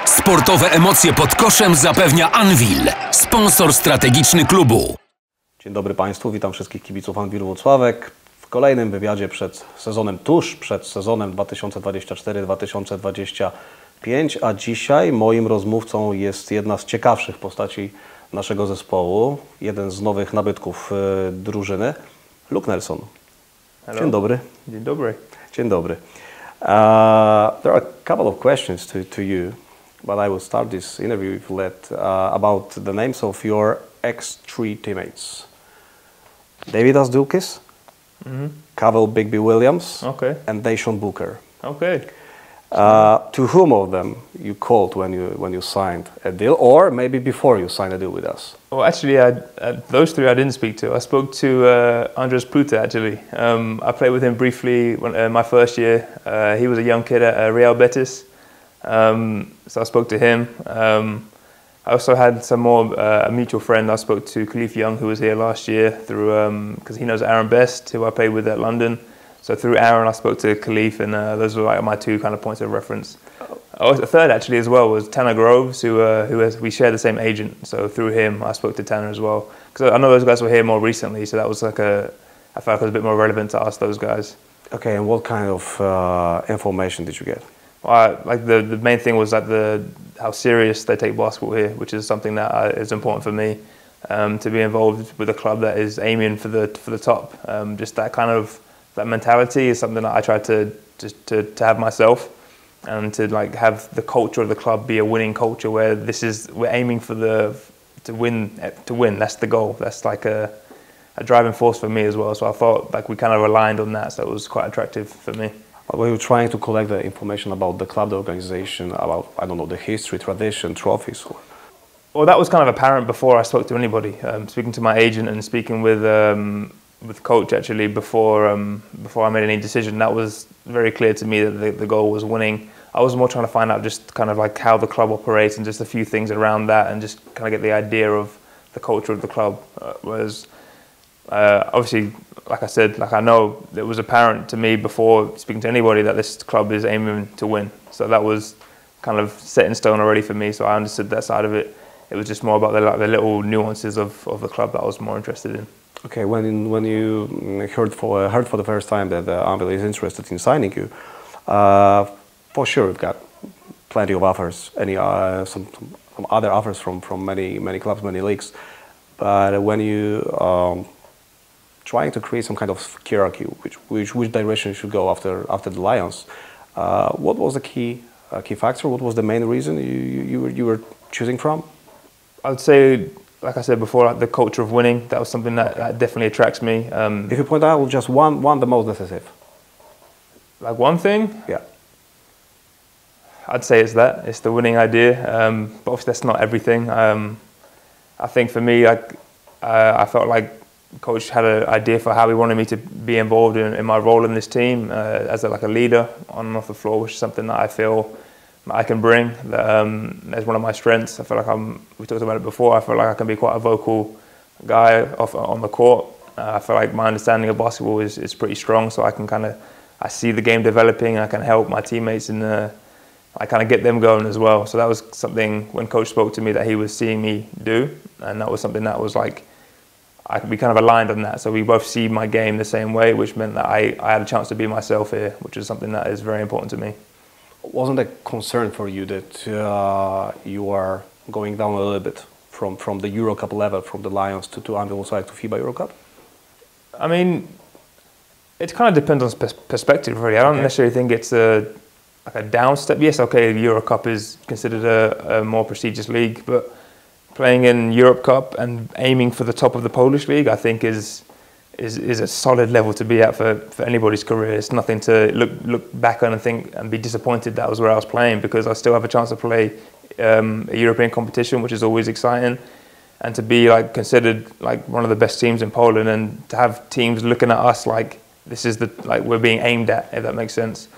Sportowe emocje pod koszem zapewnia Anwil, sponsor strategiczny klubu. Dzień dobry Państwu, witam wszystkich kibiców Anwilu Włocławek w kolejnym wywiadzie tuż przed sezonem 2024-2025, a dzisiaj moim rozmówcą jest jedna z ciekawszych postaci naszego zespołu, jeden z nowych nabytków drużyny, Luke Nelson. Hello. Dzień dobry. Dzień dobry. Dzień dobry. There are a couple of questions to you, but I will start this interview, if you let, about the names of your ex-3 teammates. David Asdukis, Cavell Bigby Williams, Okay. and Deshaun Booker. Okay. To whom of them you called when you signed a deal, or maybe before you signed a deal with us? Well, actually, those three I didn't speak to. I spoke to Andres Pluta, actually. I played with him briefly my first year. He was a young kid at Real Betis, so I spoke to him. I also had some more, a mutual friend. I spoke to Khalif Young, who was here last year, through because he knows Aaron Best, who I played with at London. So through Aaron, I spoke to Khalif, and those were like my two kind of points of reference. Oh, a third actually as well was Tanner Groves, we share the same agent. So through him, I spoke to Tanner as well, because I know those guys were here more recently. So that was like I felt like it was a bit more relevant to ask those guys. Okay, and what kind of information did you get? Well, like the main thing was like how serious they take basketball here, which is something that is important for me. To be involved with a club that is aiming for the top, just that kind of that mentality is something that I try to have myself, and to like have the culture of the club be a winning culture where we're aiming for to win. That's the goal. That's like a driving force for me as well. So I thought like we kind of aligned on that, so it was quite attractive for me. Were you trying to collect the information about the club, the organization, about, I don't know, the history, tradition, trophies? Well, that was kind of apparent before I spoke to anybody. Speaking to my agent and speaking with coach actually before I made any decision, that was very clear to me that the goal was winning. I was more trying to find out just kind of like how the club operates and just a few things around that, and just kind of get the idea of the culture of the club. Whereas obviously, like I said, like I know it was apparent to me before speaking to anybody that this club is aiming to win. So that was kind of set in stone already for me. So I understood that side of it. It was just more about the little nuances of the club that I was more interested in. Okay, when you heard for the first time that Anvil is interested in signing you, for sure you've got plenty of offers, some other offers from many clubs, many leagues. But when you trying to create some kind of hierarchy, which direction should go after the Lions, what was the key factor? What was the main reason you were choosing from? I'd say, like I said before, the culture of winning. That was something that definitely attracts me. If you point out just one the most decisive. Like one thing? Yeah. I'd say it's the winning idea. But obviously that's not everything. I think for me, I felt like coach had an idea for how he wanted me to be involved in my role in this team as a leader on and off the floor, which is something that I feel I can bring. As one of my strengths. I feel like we talked about it before, I feel like I can be quite a vocal guy on the court. I feel like my understanding of basketball is pretty strong, so I see the game developing, and I can help my teammates I kind of get them going as well. So that was something when coach spoke to me that he was seeing me do, and that was something that was like, we kind of aligned on that. So we both see my game the same way, which meant that I had a chance to be myself here, which is something that is very important to me. Wasn't a concern for you that you are going down a little bit from the Euro Cup level, from the Lions to Anvil side to FIBA Euro Cup? I mean, it kind of depends on perspective, really. I don't necessarily think it's a down step. Yes, okay, the Euro Cup is considered a more prestigious league, but playing in Europe Cup and aiming for the top of the Polish league, I think is a solid level to be at for anybody's career. It's nothing to look back on and think and be disappointed that was where I was playing, because I still have a chance to play a European competition, which is always exciting, and to be like considered like one of the best teams in Poland, and to have teams looking at us like this is we're being aimed at, if that makes sense.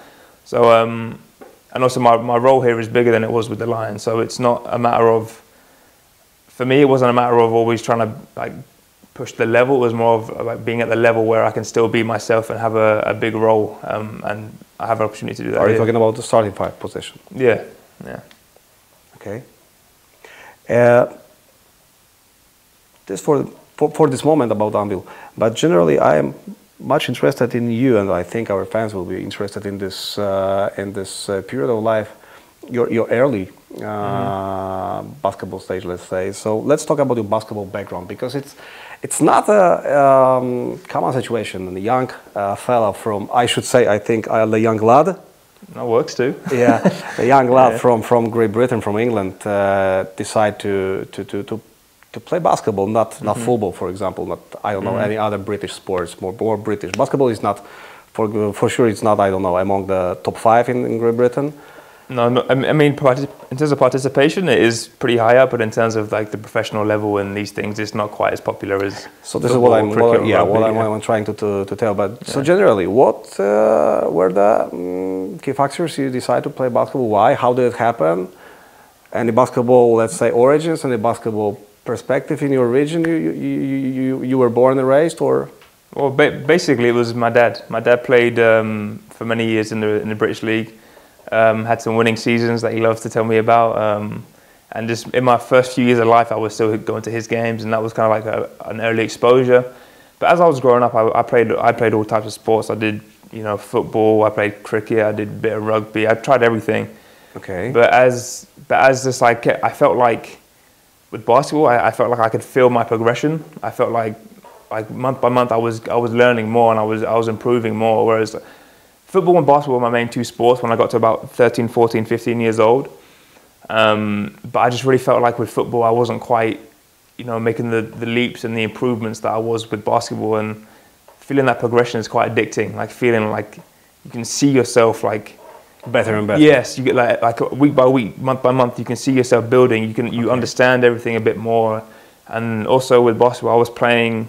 So and also my role here is bigger than it was with the Lions, so it's not a matter of, for me it wasn't a matter of always trying to like push the level. It was more of like being at the level where I can still be myself and have a big role, and I have an opportunity to do that. Are you talking about the starting five position? Yeah, yeah. Okay. Uh, this for this moment about Anvil, but generally I am much interested in you, and I think our fans will be interested in this period of life, your early basketball stage, let's say. So let's talk about your basketball background, because it's not a common situation. A young fella from, I should say, I think the young lad. That works too. Yeah, a young lad Yeah. from Great Britain, from England, decide to play basketball, not football, for example, not, I don't know, any other British sports, more British. Basketball is not, for sure, it's not, I don't know, among the top 5 in Great Britain. No, I mean, in terms of participation, it is pretty high up, but in terms of like the professional level and these things, it's not quite as popular as. So this is what I'm trying to tell. But Yeah. so generally, what were the key factors you decide to play basketball? Why? How did it happen? Any basketball, let's say, origins? Any basketball perspective in your region? You were born and raised, or? Well, basically, it was my dad. My dad played for many years in the British League. Had some winning seasons that he loves to tell me about, and just in my first few years of life, I was still going to his games, and that was kind of like an early exposure. But as I was growing up, I played all types of sports. I did, football. I played cricket. I did a bit of rugby. I tried everything. Okay. But as just like I felt like with basketball, I felt like I could feel my progression. I felt like month by month, I was learning more, and I was improving more. Whereas football and basketball were my main 2 sports when I got to about 13, 14, 15 years old. But I just really felt like with football, I wasn't quite, making the leaps and the improvements that I was with basketball. And feeling that progression is quite addicting. Like feeling like you can see yourself like better and better. Yes, you get like week by week, month by month, you can see yourself building. You understand everything a bit more. And also with basketball, I was playing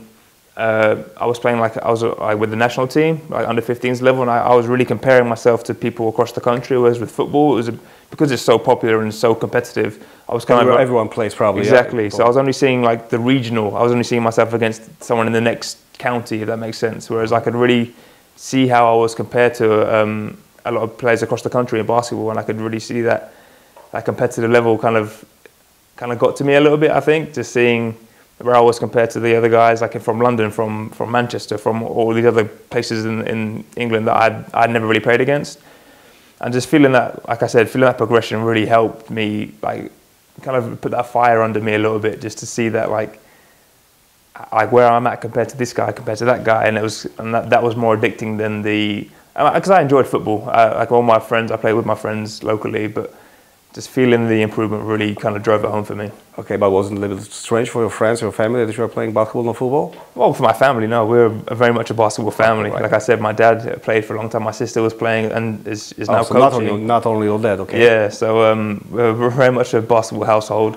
with the national team, like under 15s level, and I was really comparing myself to people across the country. Whereas with football, because it's so popular and so competitive, I was kind of everyone plays probably. Exactly. Yeah. So I was only seeing like the regional. I was only seeing myself against someone in the next county, if that makes sense. Whereas I could really see how I was compared to a lot of players across the country in basketball, and I could really see that competitive level kind of got to me a little bit. I think just seeing where I was compared to the other guys, like from London, from Manchester, from all these other places in England that I'd never really played against. And just feeling that, like I said, feeling that progression really helped me, like, kind of put that fire under me a little bit, just to see that, like where I'm at compared to this guy, compared to that guy. And that was more addicting than because I enjoyed football. Like all my friends, I played with my friends locally, but just feeling the improvement really kind of drove it home for me. Okay, but wasn't it a little strange for your friends, your family, that you were playing basketball, not football? Well, for my family, no. We're very much a basketball family. Right. Like I said, my dad played for a long time. My sister was playing and is now so coaching. Not only your dad, okay. Yeah, so we're very much a basketball household.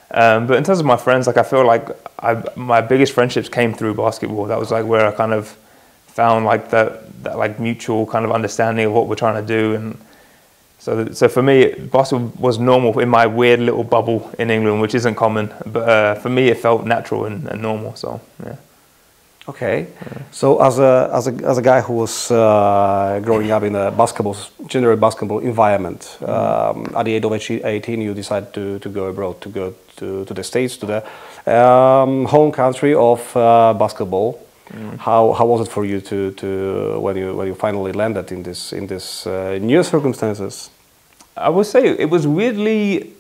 But in terms of my friends, like I feel like my biggest friendships came through basketball. That was like where I kind of found like that like mutual kind of understanding of what we're trying to do. And so for me, basketball was normal in my weird little bubble in England, which isn't common. But for me, it felt natural and normal. So yeah. Okay. Yeah. So as a guy who was growing up in a general basketball environment, at the age of 18, you decided to go abroad, to go to the States, to the home country of basketball. How was it for you to when you finally landed in this new circumstances? I would say it was weirdly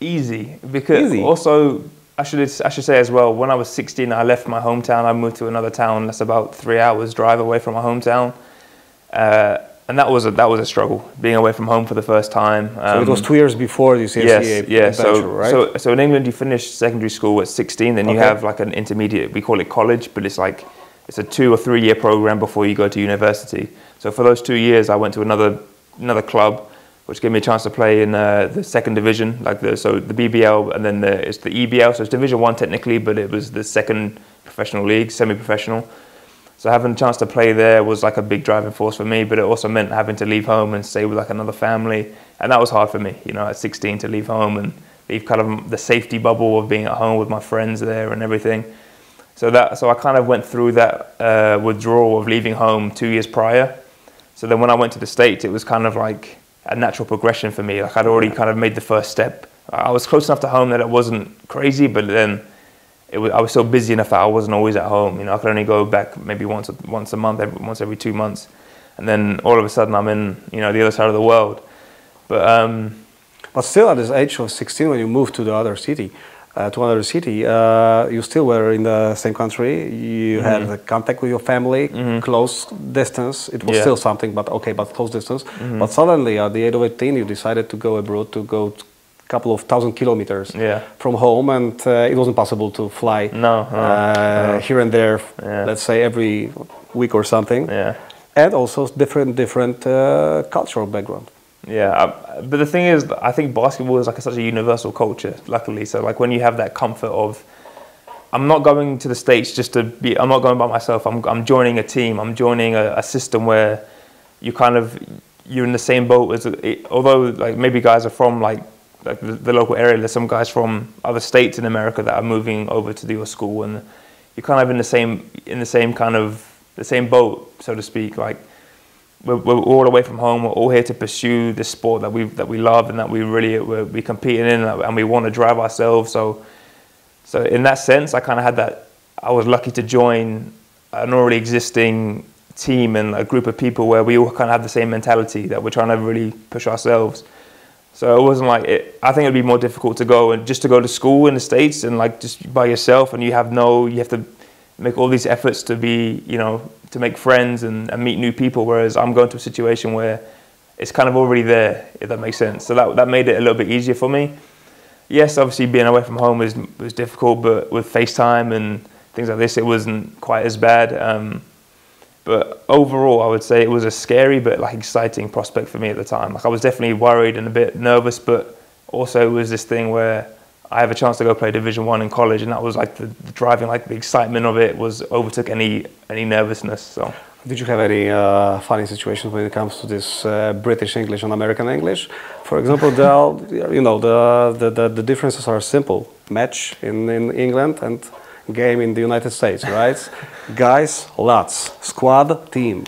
easy, because also I should say as well, when I was 16, I left my hometown. I moved to another town that's about 3 hours drive away from my hometown, and that was a struggle, being away from home for the first time. So it was 2 years before the CSCA adventure, right? So in England, you finish secondary school at 16, then you have like an intermediate. We call it college, but it's like it's a 2 or 3 year program before you go to university. So for those 2 years, I went to another club, which gave me a chance to play in the second division, so the BBL, and then it's the EBL, so it's Division 1 technically, but it was the second professional league, semi-professional. So having a chance to play there was like a big driving force for me, but it also meant having to leave home and stay with like another family, and that was hard for me, at 16 to leave home and leave kind of the safety bubble of being at home with my friends there and everything. So I kind of went through that withdrawal of leaving home 2 years prior. So then when I went to the States, it was kind of like a natural progression for me. Like I'd already kind of made the first step I was close enough to home that it wasn't crazy, but then I was so busy enough that I wasn't always at home. You know, I could only go back maybe once a month, once every 2 months, and then all of a sudden I'm in, you know, the other side of the world. But still, at this age of 16, when you moved to the other city, you still were in the same country. You had the contact with your family, close distance. It was still something, but close distance. But suddenly, at the age of 18, you decided to go abroad, to go a couple of 1,000 kilometers from home, and it wasn't possible to fly here and there. Let's say every week or something. And also different cultural background. Yeah, but the thing is, I think basketball is like such a universal culture, luckily. So like when you have that comfort of, I'm not going to the States just to be, I'm not going by myself, I'm joining a team, I'm joining a system where you're in the same boat as, although like maybe guys are from like the local area, there's some guys from other states in America that are moving over to your school, and you're kind of in the same boat, so to speak. Like, we're all away from home. We're all here to pursue this sport that we love and that we're competing in, and we want to drive ourselves. So in that sense, I kind of had that. I was lucky to join an already existing team and a group of people where we all kind of have the same mentality, that we're trying to really push ourselves. So it wasn't like it. I think it'd be more difficult to go to school in the States and like just by yourself, and you have to make all these efforts to be, you know, to make friends and meet new people, whereas I'm going to a situation where it's kind of already there, if that makes sense. So that made it a little bit easier for me. Yes, obviously being away from home was difficult, but with FaceTime and things like this, it wasn't quite as bad. But overall, I would say it was a scary but like exciting prospect for me at the time. Like I was definitely worried and a bit nervous, but also it was this thing where I have a chance to go play Division 1 in college, and that was like the driving, like the excitement of it overtook any nervousness. So, did you have any funny situations when it comes to this British English and American English? For example, the differences are simple: match in England and game in the United States, right? Guys, lots. Squad, team.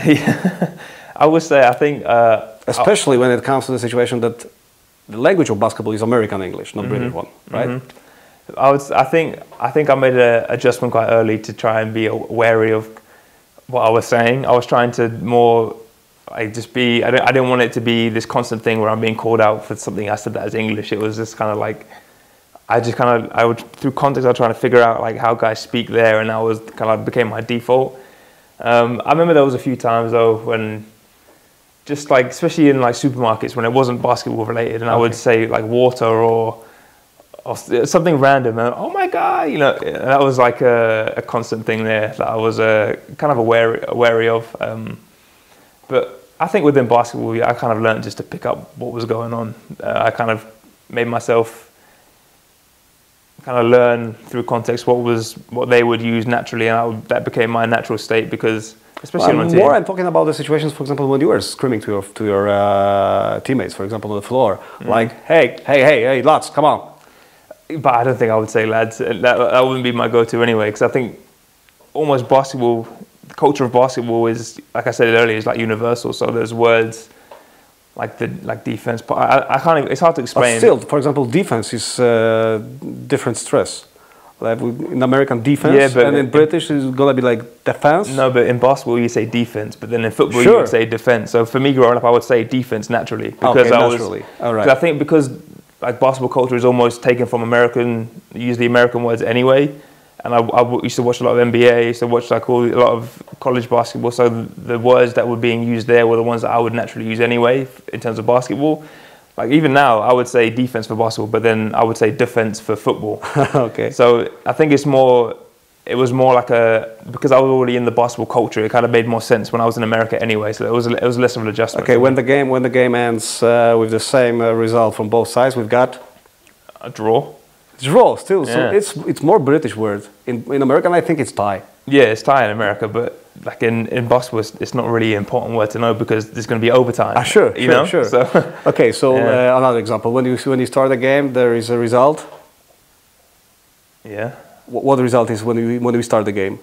Yeah, I would say, I think, especially when it comes to the situation that the language of basketball is American English, not British one, right? I think I made an adjustment quite early to try and be wary of what I was saying. I was trying to more, I didn't want it to be this constant thing where I'm being called out for something I said that as English. It was just kind of like, through context, I was trying to figure out like how guys speak there, and that was kind of became my default. I remember there was a few times though when, just like, especially in like supermarkets when it wasn't basketball related, and I would say like water or something random, and oh my God, you know, that was like a constant thing there that I was kind of wary of. But I think within basketball, I kind of learned just to pick up what was going on. I kind of made myself kind of learn through context what they would use naturally, and that became my natural state, because especially on my team. I'm talking about the situations, for example, when you were screaming to your teammates, for example, on the floor, like, hey, lads, come on. But I don't think I would say lads. That wouldn't be my go-to anyway, because I think almost basketball, the culture of basketball is, like I said earlier, is like universal. So there's words like defense. But I can't. It's hard to explain. But still, for example, defense is different stress. Like in American defense, and in British it's gonna be like defense. No, but in basketball you say defense, but then in football you would say defense. So for me growing up, I would say defense naturally, because all right. I think because like basketball culture is almost taken from use the American words anyway. And I used to watch a lot of NBA, I used to watch like a lot of college basketball. So the words that were being used there were the ones that I would naturally use anyway in terms of basketball. Like even now, I would say defense for basketball, but then I would say defense for football. Okay. So I think it was more like because I was already in the basketball culture, it kind of made more sense when I was in America anyway. So it was less of an adjustment. Okay, when the game ends with the same result from both sides, we've got a draw. Draw still, so it's more British word. In American, I think it's tie. Yeah, it's tie in America, but like in basketball, it's not really an important word to know because there's going to be overtime. Sure. So, okay, so another example: when you start a game, there is a result. Yeah. What the result is when we start the game?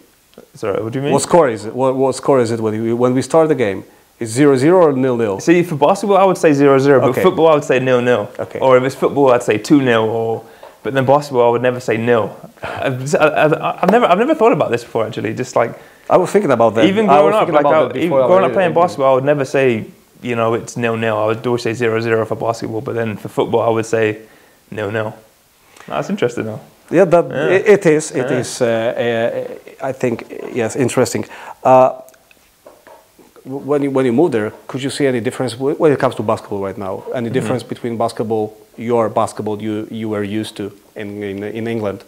Sorry, what do you mean? What score is it? What score is it when we start the game? Is 0-0 or 0-0? See, for basketball, I would say 0-0, but Okay. football, I would say 0-0. Okay. Or if it's football, I'd say 2-0. But then basketball, I would never say 0. I've never thought about this before, actually. Just like I was thinking about that. even growing up, playing basketball, I would never say, you know, it's 0-0. I would always say 0-0 for basketball. But then for football, I would say 0-0. That's interesting, though. Yeah, it is. It is. I think yes, interesting. When you moved there, could you see any difference when it comes to basketball right now? Any difference between your basketball you were used to in England,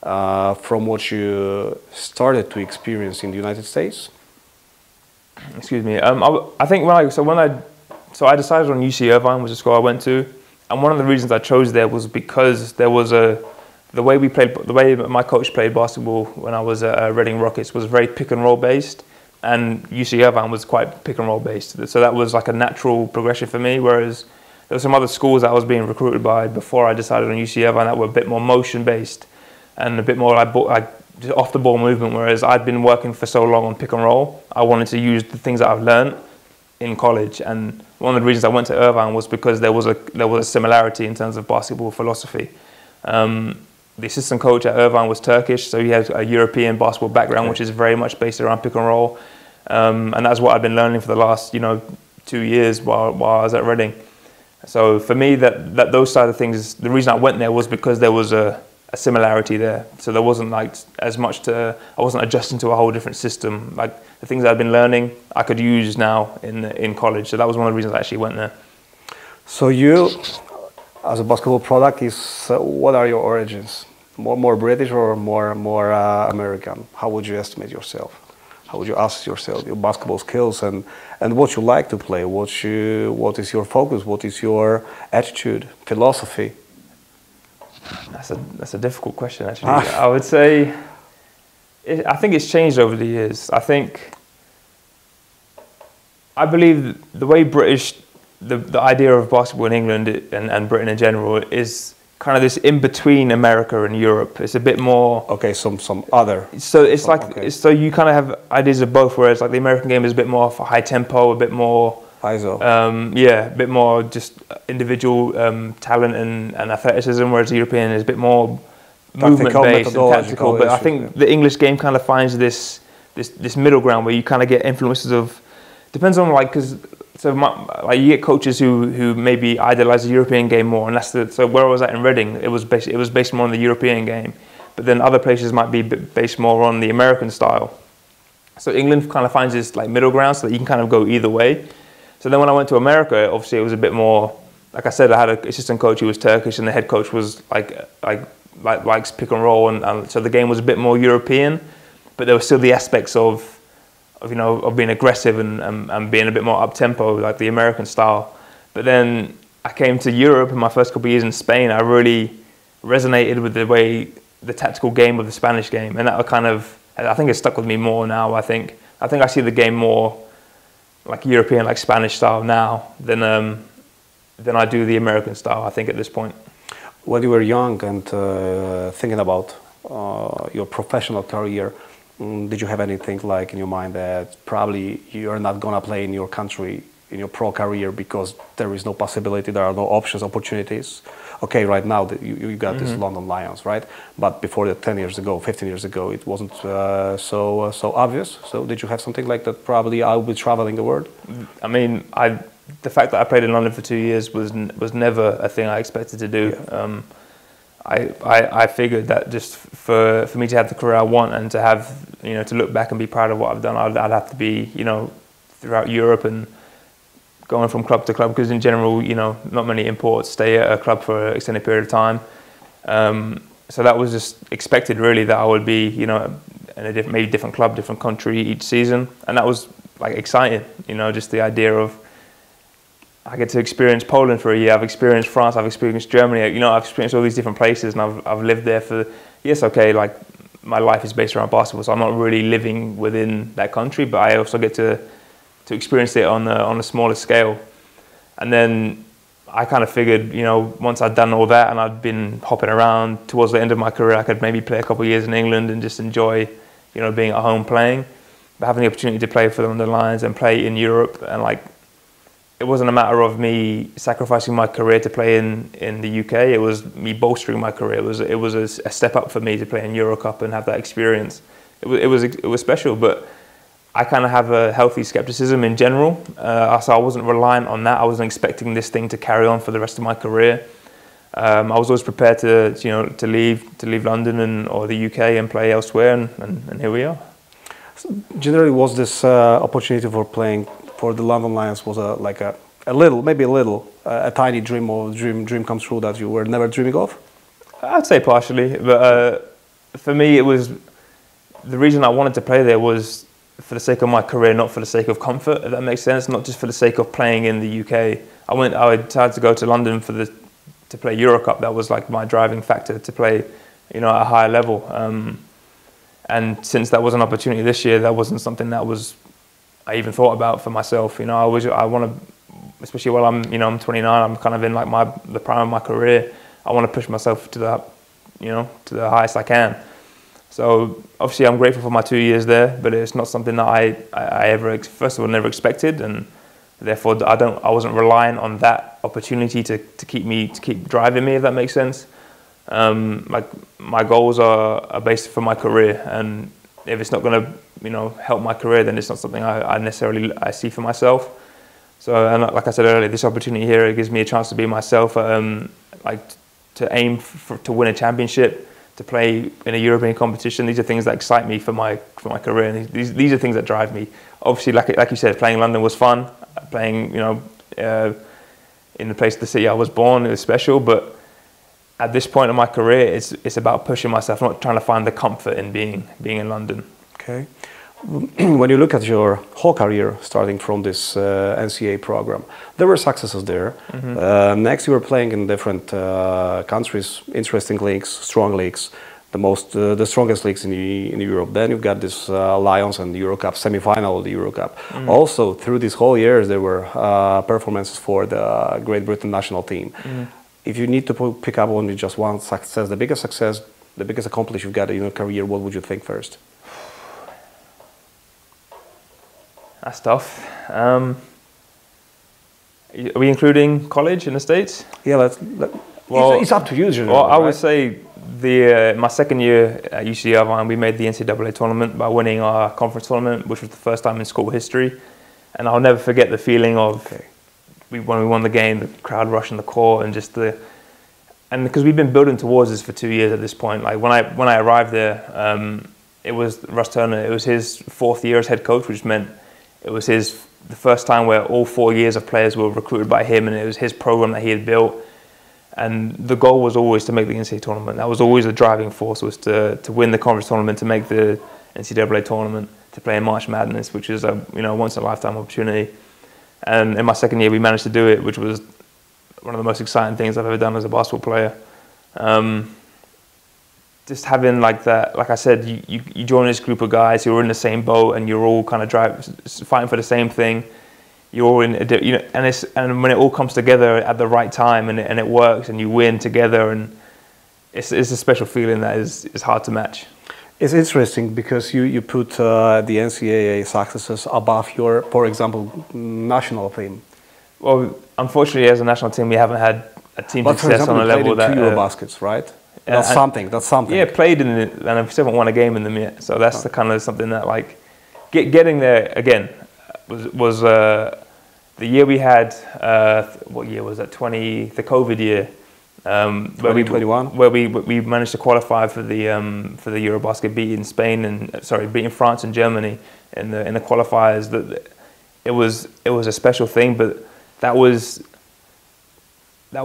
from what you started to experience in the United States? Excuse me. I think I decided on UC Irvine was the school I went to, and one of the reasons I chose there was because there was the way my coach played basketball when I was at Reading Rockets was very pick and roll based. And UC Irvine was quite pick and roll based. So that was like a natural progression for me, whereas there were some other schools that I was being recruited by before I decided on UC Irvine that were a bit more motion based and a bit more like just off the ball movement, whereas I'd been working for so long on pick and roll. I wanted to use the things that I've learned in college, and one of the reasons I went to Irvine was because there was a similarity in terms of basketball philosophy. The assistant coach at Irvine was Turkish, so he has a European basketball background, which is very much based around pick and roll. And that's what I've been learning for the last, 2 years while I was at Reading. So for me, that those side of things, the reason I went there was because there was a similarity there. So there wasn't like as much I wasn't adjusting to a whole different system. Like the things I've been learning, I could use now in college. So that was one of the reasons I actually went there. So you, as a basketball product, what are your origins? More British or more American? How would you estimate yourself? How would you assess yourself, your basketball skills, and what you like to play? What is your focus? What is your attitude, philosophy? That's a difficult question, actually. I would say, I think it's changed over the years. I believe the way the idea of basketball in England and Britain in general is kind of this in between America and Europe. It's a bit more. Okay, some other. So it's so you kind of have ideas of both, whereas like the American game is a bit more for high tempo, a bit more. ISO. A bit more just individual talent and athleticism, whereas the European is a bit more movement based and tactical. But I think the English game kind of finds this middle ground where you kind of get influences of. Depends on you get coaches who maybe idolize the European game more, and so where I was at in Reading, it was based more on the European game, but then other places might be based more on the American style. So England kind of finds this like middle ground so that you can kind of go either way. So then when I went to America, obviously it was a bit more, like I said, I had an assistant coach who was Turkish, and the head coach was likes pick and roll, and so the game was a bit more European, but there were still the aspects of being aggressive and being a bit more up tempo, like the American style. But then I came to Europe in my first couple of years in Spain. I really resonated with the tactical game of the Spanish game, and that I think it stuck with me more now. I think I see the game more like European, like Spanish style now than I do the American style. I think at this point. When you were young and thinking about your professional career, did you have anything like in your mind that probably you're not gonna play in your country in your pro career because there is no possibility, there are no options, opportunities? Okay, right now you got this London Lions, right? But before that, 10 years ago, 15 years ago, it wasn't so obvious. So did you have something like that? Probably I'll be traveling the world. I mean, the fact that I played in London for 2 years was never a thing I expected to do. Yeah. I figured that just for me to have the career I want and to have, to look back and be proud of what I've done, I'd have to be, throughout Europe and going from club to club, because in general, not many imports stay at a club for an extended period of time. So that was just expected, really, that I would be, in a maybe different club, different country each season. And that was like exciting, just the idea of, I get to experience Poland for a year. I've experienced France. I've experienced Germany. I've experienced all these different places, and I've lived there for. Yes, okay. Like my life is based around basketball, so I'm not really living within that country, but I also get to experience it on a smaller scale. And then I kind of figured, once I'd done all that and I'd been hopping around towards the end of my career, I could maybe play a couple of years in England and just enjoy, being at home playing. but having the opportunity to play for them on the Lions and play in Europe, and like, it wasn't a matter of me sacrificing my career to play in the UK. It was me bolstering my career. It was a step up for me to play in Euro Cup and have that experience. It was special, but I kind of have a healthy skepticism in general. So I wasn't reliant on that. I wasn't expecting this thing to carry on for the rest of my career. I was always prepared to leave London or the UK and play elsewhere, and here we are. So generally, was this opportunity for playing for the London Lions was a tiny dream come true that you were never dreaming of? I'd say partially, but for me, it was the reason I wanted to play there was for the sake of my career, not for the sake of comfort. If that makes sense, not just for the sake of playing in the UK. I decided to go to London to play Euro Cup. That was like my driving factor to play, at a higher level. And since that was an opportunity this year, that wasn't something that I even thought about for myself. I want to, especially while I'm 29, I'm kind of in like the prime of my career. I want to push myself to the highest I can. So obviously I'm grateful for my 2 years there, but it's not something that I ever, first of all, never expected, and therefore I wasn't relying on that opportunity to keep driving me, if that makes sense. Like my goals are based for my career, and if it's not going to help my career, then it's not something I necessarily see for myself. So, and like I said earlier, this opportunity here, it gives me a chance to be myself, like to aim to win a championship, to play in a European competition. These are things that excite me for my career, and these are things that drive me. Obviously, like you said, playing in London was fun. Playing in the place, the city I was born, it was special. But at this point in my career, it's about pushing myself, not trying to find the comfort in being in London. Okay. When you look at your whole career, starting from this NCAA program, there were successes there. Mm-hmm. Next, you were playing in different countries, interesting leagues, strong leagues, the strongest leagues in Europe. Then you've got this Lions and the Euro Cup, semi-final of the Euro Cup. Mm-hmm. Also, through these whole years, there were performances for the Great Britain national team. Mm-hmm. If you need to pick up only just one success, the biggest accomplishment you've got in your career, what would you think first? That's tough. Are we including college in the States? Yeah, it's up to you. Well, I would say my second year at UC Irvine, we made the NCAA tournament by winning our conference tournament, which was the first time in school history. And I'll never forget the feeling of when we won the game, the crowd rushing the court, and and because we've been building towards this for 2 years at this point. Like when I arrived there, it was Russ Turner. It was his 4th year as head coach, which meant it was the first time where all 4 years of players were recruited by him, and it was his program that he had built. And the goal was always to make the NCAA tournament. That was always the driving force, was to win the conference tournament, to make the NCAA tournament, to play in March Madness, which is a once in a lifetime opportunity. And in my second year, we managed to do it, which was one of the most exciting things I've ever done as a basketball player. Just having like that, like I said, you join this group of guys who are in the same boat, and you're all kind of fighting for the same thing. You're all in, and when it all comes together at the right time, and it works, and you win together, and it's a special feeling that is hard to match. It's interesting because you put the NCAA successes above your, for example, national team. Well, unfortunately, as a national team, we haven't had a team success on a level that. But for example, you played in 2 Eurobaskets, right? That's something. That's something. Yeah, played in it, and we still haven't won a game in them yet. So that's the kind of something that, like, getting there again was the year we had. What year was that? The COVID year. 2021, where we managed to qualify for the Eurobasket, beating France and Germany in the qualifiers. That it was a special thing, but that was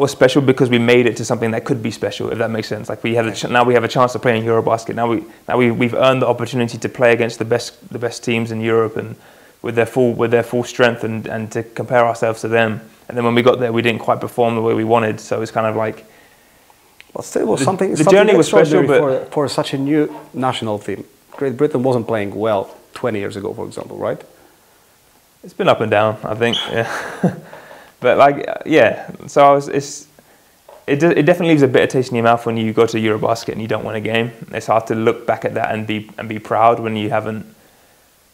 special because we made it to something that could be special, if that makes sense. Like now we have a chance to play in Eurobasket. Now we've earned the opportunity to play against the best teams in Europe, and with their full strength, and to compare ourselves to them. And then when we got there, we didn't quite perform the way we wanted. So it's kind of like, well, still was something. The journey was special, but for such a new national team, Great Britain wasn't playing well 20 years ago, for example, right? It's been up and down, I think. Yeah. But so it definitely leaves a bitter taste in your mouth when you go to Eurobasket and you don't win a game. It's hard to look back at that and be proud when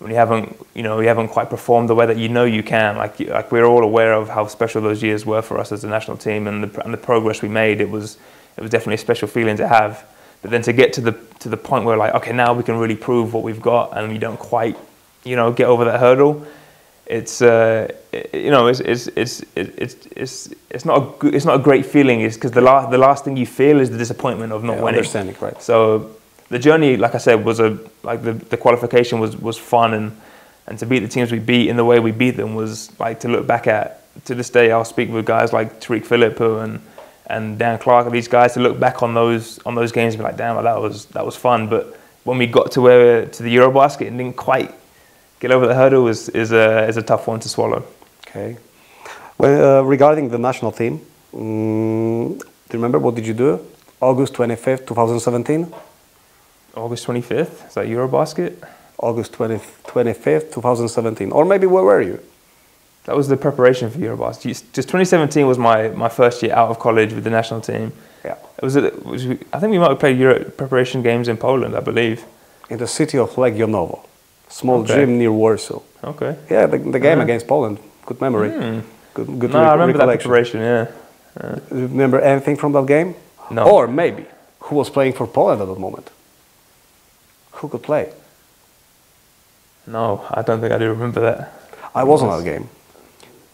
when you haven't quite performed the way that you can. Like we're all aware of how special those years were for us as a national team, and the progress we made. It was definitely a special feeling to have. But then to get to the point where like, okay, now we can really prove what we've got, and you don't quite, get over that hurdle. It's it's not a great feeling. It's because the last thing you feel is the disappointment of not winning. Understanding, right? So the journey, like I said, was the qualification was fun, and to beat the teams we beat in the way we beat them was like to look back at. To this day, I'll speak with guys like Tariq Phillippo and Dan Clark, these guys, to look back on those games and be like, damn, that was fun. But when we got to the Eurobasket and didn't quite get over the hurdle is a tough one to swallow. Okay. Well, regarding the national team, do you remember what did you do? August 25th, 2017? August 25th? Is that Eurobasket? August 25th, 2017. Or maybe where were you? That was the preparation for Eurobasket. Just 2017 was my first year out of college with the national team. Yeah. I think we might have played Euro preparation games in Poland, I believe. In the city of Legionowo. Small gym near Warsaw. Okay. Yeah, the game against Poland. Good memory. Good no, I remember that preparation, yeah. Do you remember anything from that game? No. Or maybe, who was playing for Poland at that moment? Who could play? No, I don't think I do remember that. I was on that game.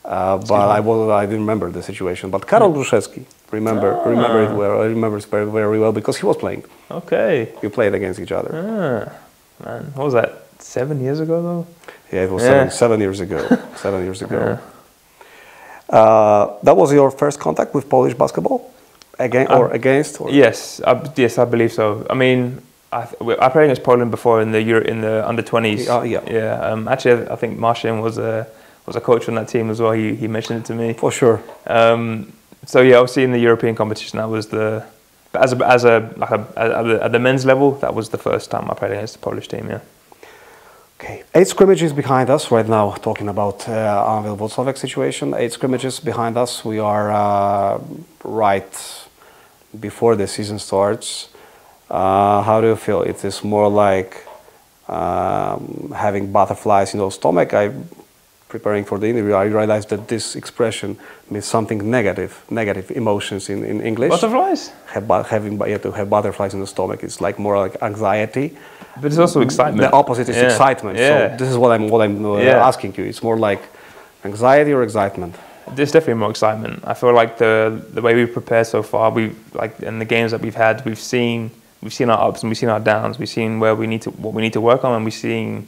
But I didn't remember the situation. But Karol Gruszewski, remember it well. I remember it very, very well because he was playing. Okay. We played against each other. Man, what was that? 7 years ago, though? Yeah, it was 7 years ago. 7 years ago. That was your first contact with Polish basketball? Against? Or? Yes, I believe so. I mean, I played against Poland before in the under-20s. Yeah. Actually, I think Marcin was a coach on that team as well. He mentioned it to me. For sure. So yeah, obviously in the European competition, that was at the men's level, that was the first time I played against the Polish team. Yeah. Okay, 8 scrimmages behind us right now. Talking about Anwil Włocławek situation, 8 scrimmages behind us. We are right before the season starts. How do you feel? It is more like having butterflies in your stomach. Preparing for the interview, I realized that this expression means something negative emotions in English. Butterflies? To have butterflies in the stomach is like more like anxiety. But it's also excitement. The opposite is excitement. Yeah. So this is what I'm asking you. It's more like anxiety or excitement. There's definitely more excitement. I feel like the way we've prepared so far, in the games that we've had, we've seen our ups and we've seen our downs. We've seen what we need to work on, and we've seen,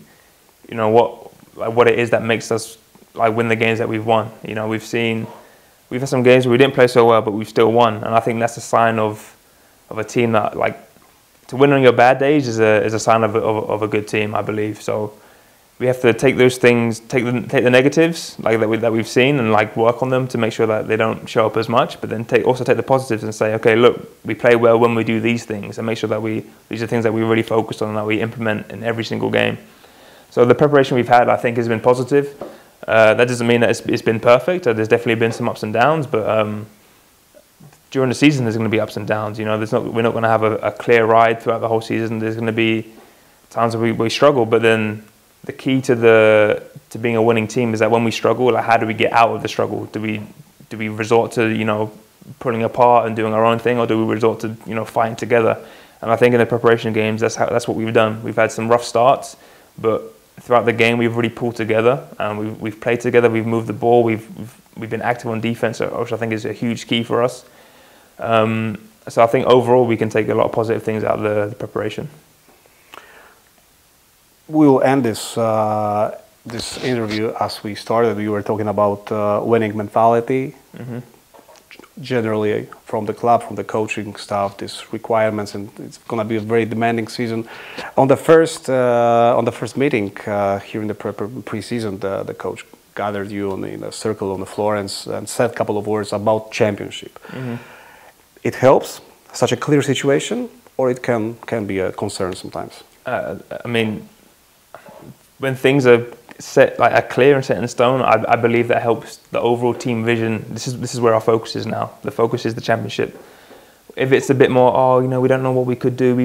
what it is that makes us win the games that we've won. We've had some games where we didn't play so well, but we've still won, and I think that's a sign of a team that to win on your bad days is a sign of a good team, I believe. So we have to take those things, take the negatives that we've seen, and work on them to make sure that they don't show up as much. But then also take the positives and say, okay, look, we play well when we do these things, and make sure that these are things that we really focus on and that we implement in every single game. So the preparation we've had, I think, has been positive. That doesn't mean that it's been perfect. There's definitely been some ups and downs, but during the season there's going to be ups and downs. We're not going to have a clear ride throughout the whole season. There's going to be times where we struggle, but then the key to being a winning team is that when we struggle, how do we get out of the struggle? Do we resort to pulling apart and doing our own thing, or do we resort to fighting together? And I think in the preparation games, that's what we've done. We've had some rough starts, but throughout the game, we've really pulled together, and we've played together. We've moved the ball. We've been active on defense, which I think is a huge key for us. So I think overall we can take a lot of positive things out of the preparation. We will end this interview as we started. We were talking about winning mentality. Mm-hmm. Generally, from the club, from the coaching staff, these requirements, and it's going to be a very demanding season. On the first meeting here in the pre-season, the coach gathered you in a circle on the floor and said a couple of words about championship. Mm-hmm. It helps, such a clear situation, or it can be a concern sometimes. I mean, when things are set, are clear and set in stone, I believe that helps the overall team vision. This is where our focus is now. The focus is the championship. If it's a bit more, we don't know what we could do.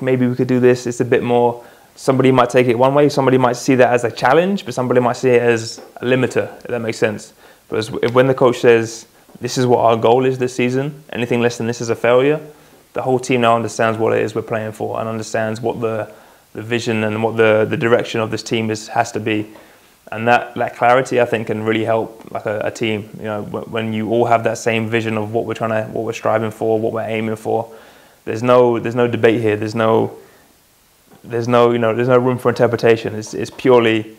Maybe we could do this. It's a bit more, somebody might take it one way, somebody might see that as a challenge, but somebody might see it as a limiter, if that makes sense. But when the coach says, this is what our goal is this season, anything less than this is a failure, the whole team now understands what it is we're playing for and understands what the vision and what the direction of this team has to be. And that clarity, I think, can really help like a team. You know, when you all have that same vision of what we're striving for, what we're aiming for. There's no debate here. There's no room for interpretation. It's purely,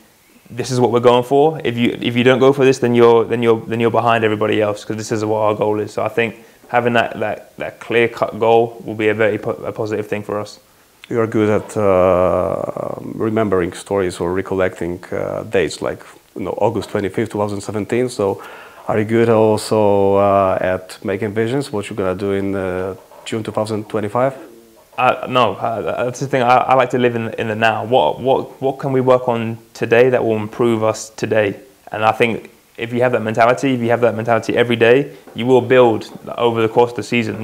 this is what we're going for. If you don't go for this, then you're behind everybody else, because this is what our goal is. So I think having that clear-cut goal will be a positive thing for us. You are good at remembering stories or recollecting dates, like August 25th, 2017. So are you good also at making visions, what you're going to do in June 2025? No, that's the thing. I like to live in the now. What can we work on today that will improve us today? And I think if you have that mentality, every day, you will build over the course of the season.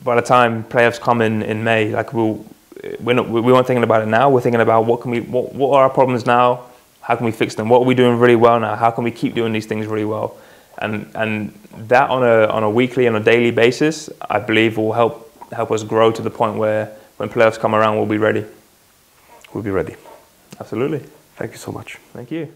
By the time playoffs come in May, like we weren't thinking about it now. We're thinking about what are our problems now? How can we fix them? What are we doing really well now? How can we keep doing these things really well? And that on a weekly and a daily basis, I believe will help us grow to the point where when playoffs come around, we'll be ready. We'll be ready. Absolutely. Thank you so much. Thank you.